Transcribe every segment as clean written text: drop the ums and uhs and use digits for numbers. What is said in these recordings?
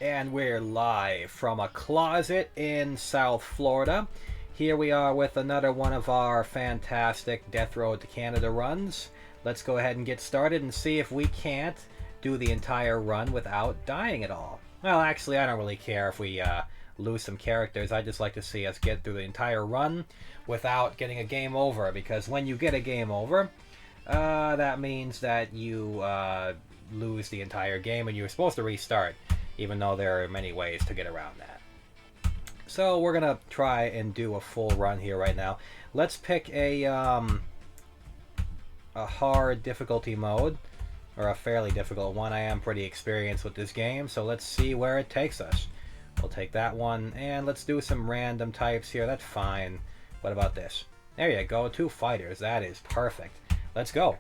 And we're live from a closet in South Florida. Here we are with another one of our fantastic Death Road to Canada runs. Let's go ahead and get started and see if we can't do the entire run without dying at all. Well, actually, I don't really care if we lose some characters. I just like to see us get through the entire run without getting a game over, because when you get a game over, that means that you lose the entire game and you're supposed to restart, even though there are many ways to get around that. So we're gonna try and do a full run here right now. Let's pick a hard difficulty mode, or a fairly difficult one. I am pretty experienced with this game, so let's see where it takes us. We'll take that one, and let's do some random types here. That's fine. What about this? There you go, 2 fighters. That is perfect. Let's go.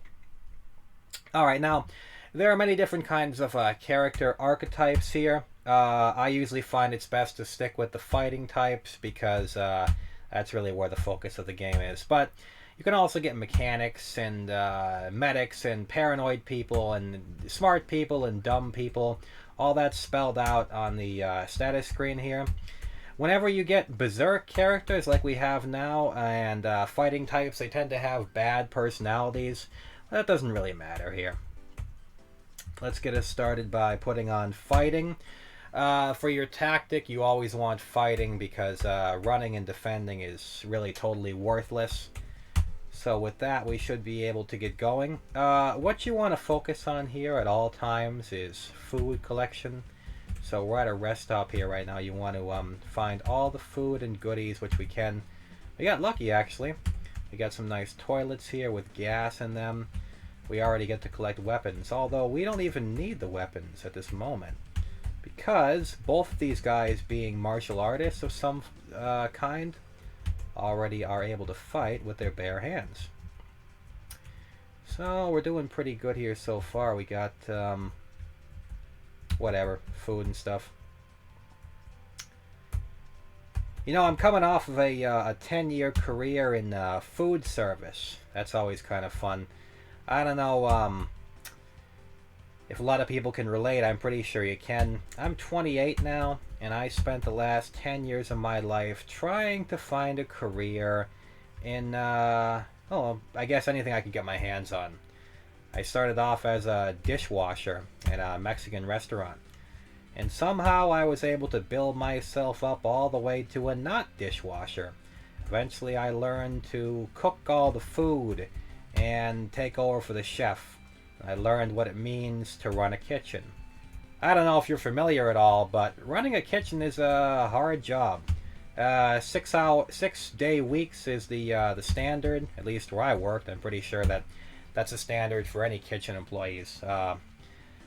Alright, now, there are many different kinds of character archetypes here. I usually find it's best to stick with the fighting types because that's really where the focus of the game is. But you can also get mechanics and medics and paranoid people and smart people and dumb people. All that's spelled out on the status screen here. Whenever you get berserk characters like we have now and fighting types, they tend to have bad personalities. That doesn't really matter here. Let's get us started by putting on fighting. For your tactic, you always want fighting because running and defending is really totally worthless. So with that, we should be able to get going. What you want to focus on here at all times is food collection. So we're at a rest stop here right now. You want to find all the food and goodies which we can. We got lucky, actually. We got some nice toilets here with gas in them. We already get to collect weapons, although we don't even need the weapons at this moment, because both of these guys, being martial artists of some kind, already are able to fight with their bare hands. So we're doing pretty good here so far. We got whatever, food and stuff. You know, I'm coming off of a 10-year career in food service. That's always kind of fun. I don't know if a lot of people can relate. I'm pretty sure you can. I'm 28 now, and I spent the last 10 years of my life trying to find a career in, I guess anything I could get my hands on. I started off as a dishwasher at a Mexican restaurant, and somehow I was able to build myself up all the way to a not dishwasher. Eventually I learned to cook all the food and take over for the chef. I learned what it means to run a kitchen. I don't know if you're familiar at all, but running a kitchen is a hard job. 6-day weeks is the standard, at least where I worked. I'm pretty sure that's a standard for any kitchen employees.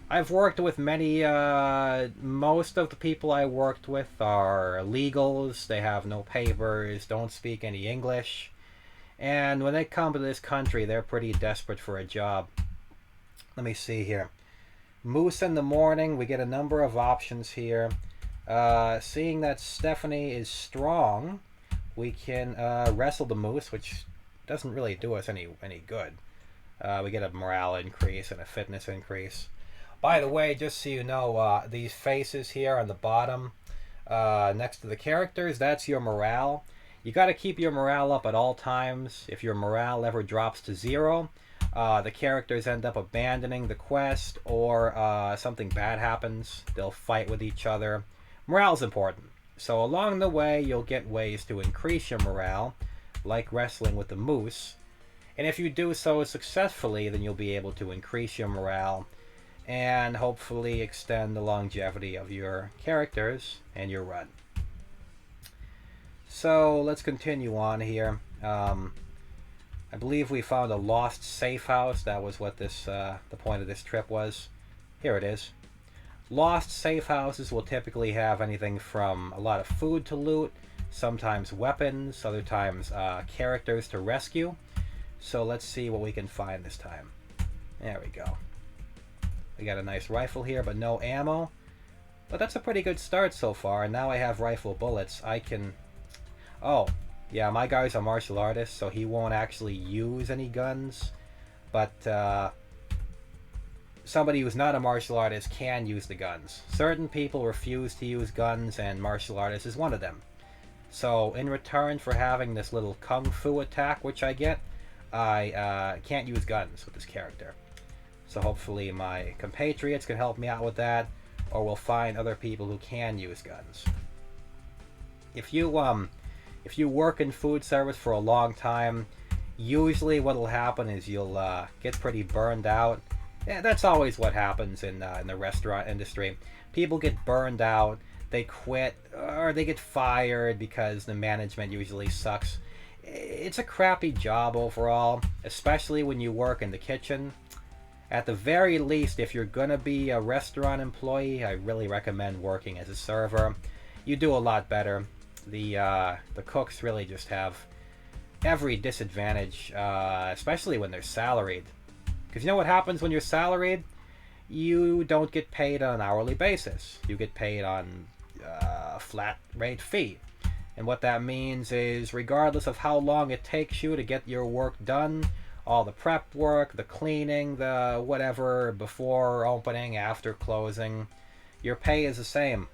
I've worked with many, most of the people I worked with are illegals. They have no papers, don't speak any English. And when they come to this country, they're pretty desperate for a job. Let me see here. Moose in the morning, we get a number of options here. Seeing that Stephanie is strong, we can wrestle the moose, which doesn't really do us any good. We get a morale increase and a fitness increase. By the way, just so you know, these faces here on the bottom next to the characters, that's your morale. You got to keep your morale up at all times. If your morale ever drops to 0, the characters end up abandoning the quest, or something bad happens. They'll fight with each other. Morale's important. So along the way, you'll get ways to increase your morale, like wrestling with the moose. And if you do so successfully, then you'll be able to increase your morale and hopefully extend the longevity of your characters and your run. So let's continue on here. I believe we found a lost safe house. That was what this the point of this trip was. Here it is. Lost safe houses will typically have anything from a lot of food to loot, sometimes weapons, other times characters to rescue. So let's see what we can find this time. There we go. We got a nice rifle here, but no ammo. But that's a pretty good start so far. And now I have rifle bullets. I can... Oh, yeah, my guy's a martial artist, so he won't actually use any guns. But somebody who's not a martial artist can use the guns. Certain people refuse to use guns, and martial artist is one of them. So in return for having this little kung fu attack, which I get, I can't use guns with this character. So hopefully my compatriots can help me out with that, or we'll find other people who can use guns. If you work in food service for a long time, usually what'll happen is you'll get pretty burned out. Yeah, that's always what happens in the restaurant industry. People get burned out, they quit, or they get fired because the management usually sucks. It's a crappy job overall, especially when you work in the kitchen. At the very least, if you're gonna be a restaurant employee, I really recommend working as a server. You do a lot better. The cooks really just have every disadvantage, especially when they're salaried. Because you know what happens when you're salaried? You don't get paid on an hourly basis. You get paid on a flat rate fee. And what that means is, regardless of how long it takes you to get your work done, all the prep work, the cleaning, the whatever, before opening, after closing, your pay is the same.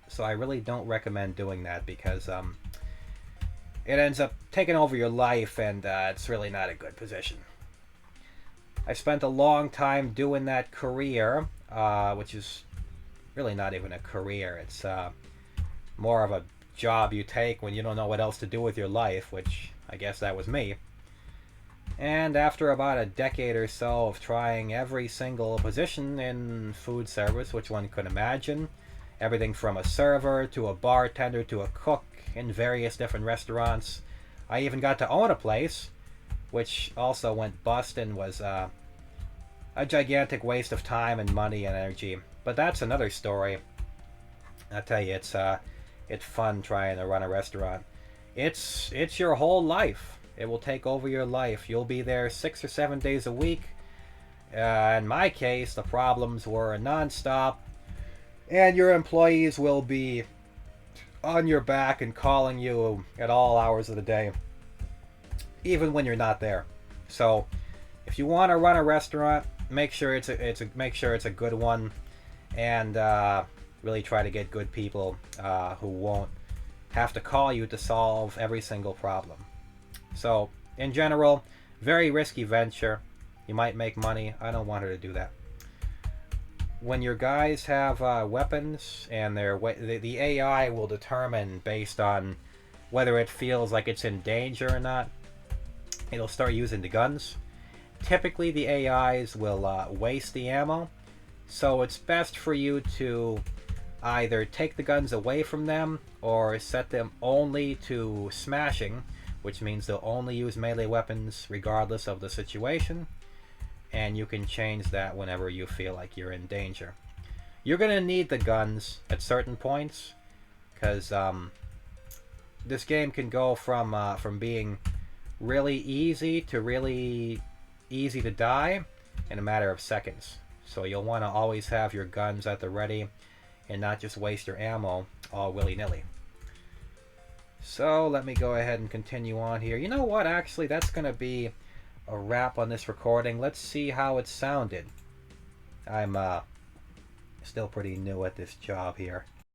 So I really don't recommend doing that because it ends up taking over your life, and it's really not a good position. I spent a long time doing that career, which is really not even a career. It's more of a job you take when you don't know what else to do with your life, which I guess that was me. And after about a decade or so of trying every single position in food service which one could imagine, everything from a server to a bartender to a cook in various different restaurants, I even got to own a place, which also went bust and was a gigantic waste of time and money and energy. But that's another story. I tell you, it's fun trying to run a restaurant. It's your whole life. It will take over your life. You'll be there 6 or 7 days a week. In my case, the problems were nonstop, and your employees will be on your back and calling you at all hours of the day, even when you're not there. So, if you want to run a restaurant, make sure it's a good one, and really try to get good people who won't have to call you to solve every single problem. So, in general, very risky venture. You might make money. I don't want her to do that. When your guys have weapons, and the AI will determine based on whether it feels like it's in danger or not, it'll start using the guns. Typically, the AIs will waste the ammo, so it's best for you to either take the guns away from them or set them only to smashing, which means they'll only use melee weapons regardless of the situation, and you can change that whenever you feel like you're in danger. You're going to need the guns at certain points, because this game can go from being really easy to really easy to die in a matter of seconds. So you'll want to always have your guns at the ready and not just waste your ammo all willy-nilly. So let me go ahead and continue on here. You know what, actually, that's going to be a wrap on this recording. Let's see how it sounded. I'm still pretty new at this job here.